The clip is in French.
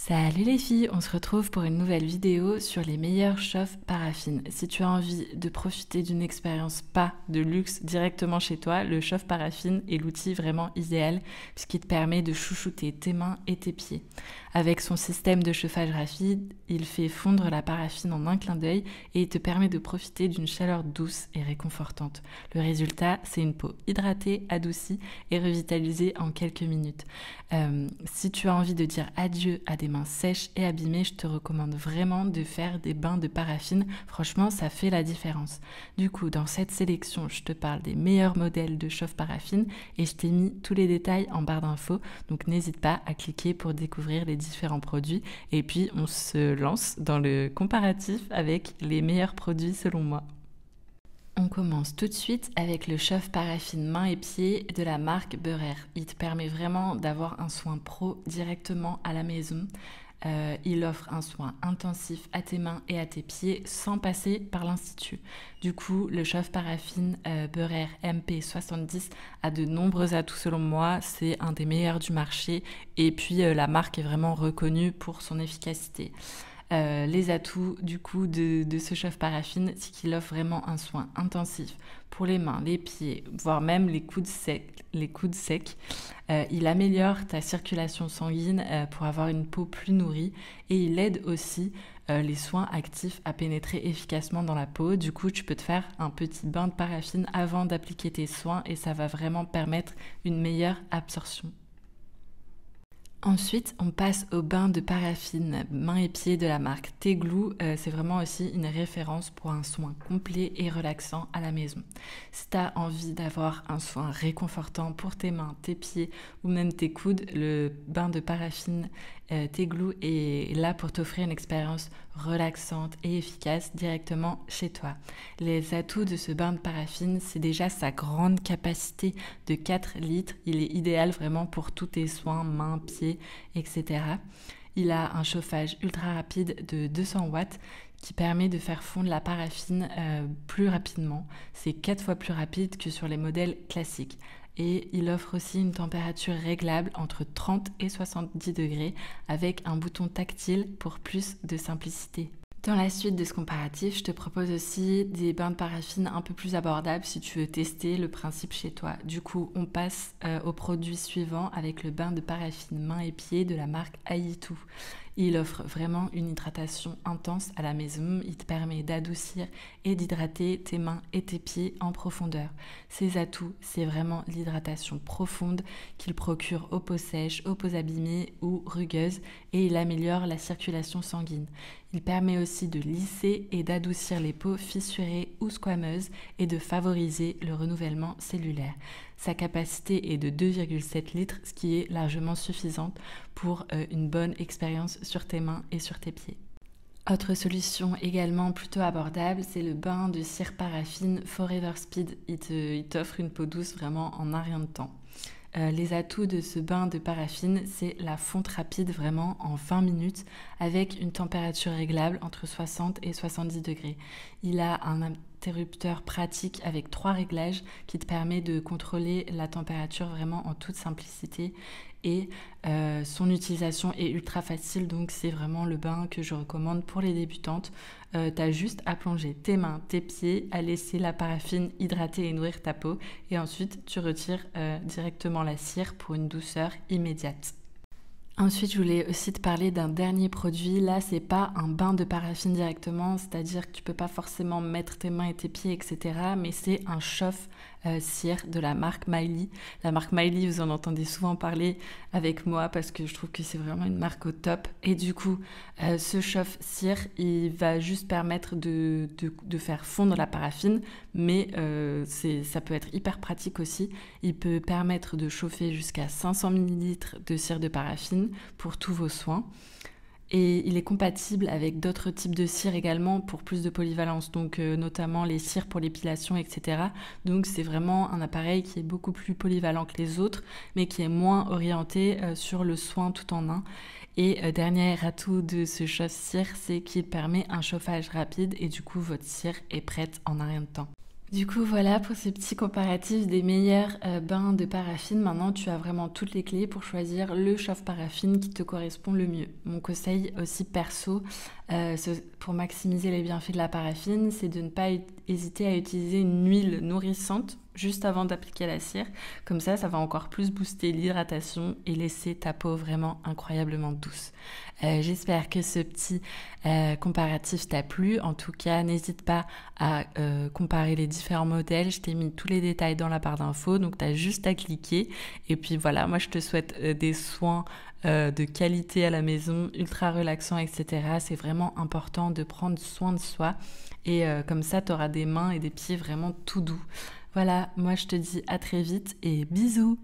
Salut les filles, on se retrouve pour une nouvelle vidéo sur les meilleurs chauffe paraffine. Si tu as envie de profiter d'une expérience pas de luxe directement chez toi, le chauffe paraffine est l'outil vraiment idéal puisqu'il te permet de chouchouter tes mains et tes pieds. Avec son système de chauffage rapide, il fait fondre la paraffine en un clin d'œil et il te permet de profiter d'une chaleur douce et réconfortante. Le résultat, c'est une peau hydratée, adoucie et revitalisée en quelques minutes. Si tu as envie de dire adieu à des mains sèches et abîmées, je te recommande vraiment de faire des bains de paraffine. Franchement, ça fait la différence. Du coup, dans cette sélection, je te parle des meilleurs modèles de chauffe paraffine et je t'ai mis tous les détails en barre d'infos. Donc n'hésite pas à cliquer pour découvrir les différents produits. Et puis, on se lance dans le comparatif avec les meilleurs produits selon moi. On commence tout de suite avec le chauffe paraffine mains et pieds de la marque Beurer. Il te permet vraiment d'avoir un soin pro directement à la maison. Il offre un soin intensif à tes mains et à tes pieds sans passer par l'institut. Du coup, le chauffe paraffine Beurer MP70 a de nombreux atouts selon moi. C'est un des meilleurs du marché et puis la marque est vraiment reconnue pour son efficacité. Les atouts du coup de ce chauffe paraffine, c'est qu'il offre vraiment un soin intensif pour les mains, les pieds, voire même les coudes secs. Il améliore ta circulation sanguine pour avoir une peau plus nourrie et il aide aussi les soins actifs à pénétrer efficacement dans la peau. Du coup, tu peux te faire un petit bain de paraffine avant d'appliquer tes soins et ça va vraiment permettre une meilleure absorption. Ensuite, on passe au bain de paraffine mains et pieds de la marque Teglu. C'est vraiment aussi une référence pour un soin complet et relaxant à la maison. Si tu as envie d'avoir un soin réconfortant pour tes mains, tes pieds ou même tes coudes, le bain de paraffine Teglu est là pour t'offrir une expérience relaxante et efficace directement chez toi. Les atouts de ce bain de paraffine, c'est déjà sa grande capacité de 4 litres. Il est idéal vraiment pour tous tes soins, mains, pieds, etc. Il a un chauffage ultra rapide de 200 watts qui permet de faire fondre la paraffine plus rapidement. C'est 4 fois plus rapide que sur les modèles classiques. Et il offre aussi une température réglable entre 30 et 70 degrés avec un bouton tactile pour plus de simplicité. Dans la suite de ce comparatif, je te propose aussi des bains de paraffine un peu plus abordables si tu veux tester le principe chez toi. Du coup, on passe au produit suivant avec le bain de paraffine mains et pieds de la marque Aitu. Il offre vraiment une hydratation intense à la maison. Il te permet d'adoucir et d'hydrater tes mains et tes pieds en profondeur. Ses atouts, c'est vraiment l'hydratation profonde qu'il procure aux peaux sèches, aux peaux abîmées ou rugueuses et il améliore la circulation sanguine. Il permet aussi de lisser et d'adoucir les peaux fissurées ou squameuses et de favoriser le renouvellement cellulaire. Sa capacité est de 2,7 litres, ce qui est largement suffisante pour une bonne expérience sur tes mains et sur tes pieds. Autre solution également plutôt abordable, c'est le bain de cire paraffine Forever Speed. Il t'offre une peau douce vraiment en un rien de temps. Les atouts de ce bain de paraffine, c'est la fonte rapide vraiment en 20 minutes avec une température réglable entre 60 et 70 degrés. Il a un interrupteur pratique avec 3 réglages qui te permet de contrôler la température vraiment en toute simplicité et son utilisation est ultra facile, donc c'est vraiment le bain que je recommande pour les débutantes. T'as juste à plonger tes mains, tes pieds, à laisser la paraffine hydrater et nourrir ta peau et ensuite tu retires directement la cire pour une douceur immédiate. Ensuite, je voulais aussi te parler d'un dernier produit. Là, c'est pas un bain de paraffine directement, c'est-à-dire que tu peux pas forcément mettre tes mains et tes pieds, etc. Mais c'est un chauffe cire de la marque Miley. La marque Miley, vous en entendez souvent parler avec moi parce que je trouve que c'est vraiment une marque au top. Et du coup, ce chauffe cire, il va juste permettre de faire fondre la paraffine, mais ça peut être hyper pratique aussi. Il peut permettre de chauffer jusqu'à 500 ml de cire de paraffine pour tous vos soins. Et il est compatible avec d'autres types de cires également pour plus de polyvalence, donc notamment les cires pour l'épilation, etc. Donc c'est vraiment un appareil qui est beaucoup plus polyvalent que les autres, mais qui est moins orienté sur le soin tout en un. Et dernier atout de ce chauffe-cire, c'est qu'il permet un chauffage rapide et du coup votre cire est prête en un rien de temps. Du coup, voilà pour ces petits comparatifs des meilleurs bains de paraffine. Maintenant, tu as vraiment toutes les clés pour choisir le chauffe-paraffine qui te correspond le mieux. Mon conseil aussi perso, pour maximiser les bienfaits de la paraffine, c'est de ne pas hésiter à utiliser une huile nourrissante juste avant d'appliquer la cire. Comme ça va encore plus booster l'hydratation et laisser ta peau vraiment incroyablement douce. J'espère que ce petit comparatif t'a plu. En tout cas, n'hésite pas à comparer les différents modèles. Je t'ai mis tous les détails dans la barre d'infos, donc tu as juste à cliquer. Et puis voilà, moi je te souhaite des soins de qualité à la maison, ultra relaxants, etc. C'est vraiment important de prendre soin de soi. Et comme ça, tu auras des mains et des pieds vraiment tout doux. Voilà, moi je te dis à très vite et bisous.